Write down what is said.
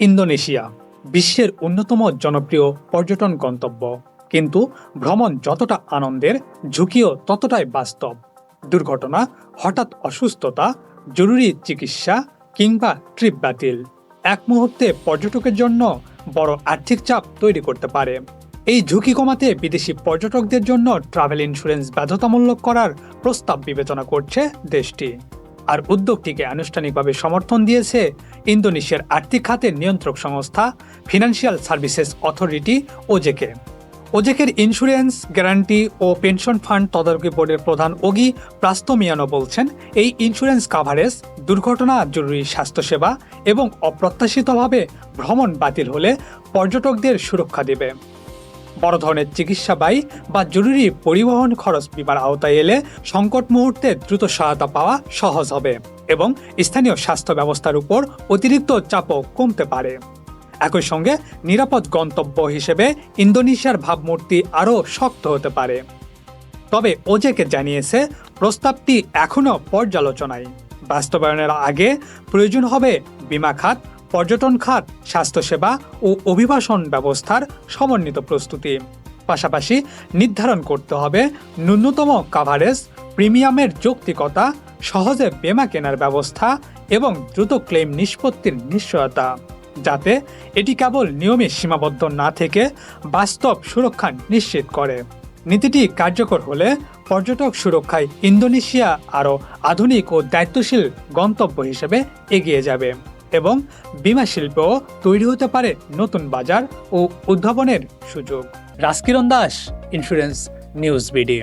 Indonesia বিশ্বের অন্যতম জনপ্রিয় পর্যটন গন্তব্য, কিন্তু ভ্রমণ যতটা আনন্দের, ঝুঁকিও ততটাই বাস্তব। দুর্ঘটনা, হঠাৎ অসুস্থতা, জরুরি চিকিৎসা কিংবা ট্রিপ বাতিল এক মুহূর্তে পর্যটকের জন্য বড় আর্থিক চাপ তৈরি করতে পারে। এই ঝুঁকি কমাতে বিদেশি পর্যটকদের জন্য ট্রাভেল ইন্স্যুরেন্স বাধ্যতামূলক করার প্রস্তাব বিবেচনা করছে দেশটি। আর উদ্যোগটিকে আনুষ্ঠানিকভাবে সমর্থন দিয়েছে ইন্দোনেশিয়ার আর্থিক খাতের নিয়ন্ত্রক সংস্থা ফিনান্সিয়াল সার্ভিসেস অথরিটি ওজেকে। ওজেকের ইন্স্যুরেন্স, গ্যারান্টি ও পেনশন ফান্ড তদারকি বোর্ডের প্রধান ওগি প্রাস্তমিয়ানো বলছেন, এই ইন্স্যুরেন্স কাভারেজ দুর্ঘটনা, জরুরি স্বাস্থ্যসেবা এবং অপ্রত্যাশিতভাবে ভ্রমণ বাতিল হলে পর্যটকদের সুরক্ষা দেবে। বড় ধরনের চিকিৎসা ব্যয় বা জরুরি পরিবহন খরচ বিমার আওতায় এলে সংকট মুহূর্তে দ্রুত সহায়তা পাওয়া সহজ হবে এবং স্থানীয় স্বাস্থ্য ব্যবস্থার উপর অতিরিক্ত চাপও কমতে পারে। একই সঙ্গে নিরাপদ গন্তব্য হিসেবে ইন্দোনেশিয়ার ভাবমূর্তি আরও শক্ত হতে পারে। তবে ওজেকে জানিয়েছে, প্রস্তাবটি এখনও পর্যালোচনায়। বাস্তবায়নের আগে প্রয়োজন হবে বিমা খাত, পর্যটন খাত, স্বাস্থ্যসেবা ও অভিবাসন ব্যবস্থার সমন্বিত প্রস্তুতি। পাশাপাশি নির্ধারণ করতে হবে ন্যূনতম কাভারেজ, প্রিমিয়ামের যৌক্তিকতা, সহজে বীমা কেনার ব্যবস্থা এবং দ্রুত ক্লেম নিষ্পত্তির নিশ্চয়তা, যাতে এটি কেবল নিয়মে সীমাবদ্ধ না থেকে বাস্তব সুরক্ষা নিশ্চিত করে। নীতিটি কার্যকর হলে পর্যটক সুরক্ষায় ইন্দোনেশিয়া আরও আধুনিক ও দায়িত্বশীল গন্তব্য হিসেবে এগিয়ে যাবে এবং বিমা শিল্পেও তৈরি হতে পারে নতুন বাজার ও উদ্ভাবনের সুযোগ। Rajkiran Das, insurance news BD.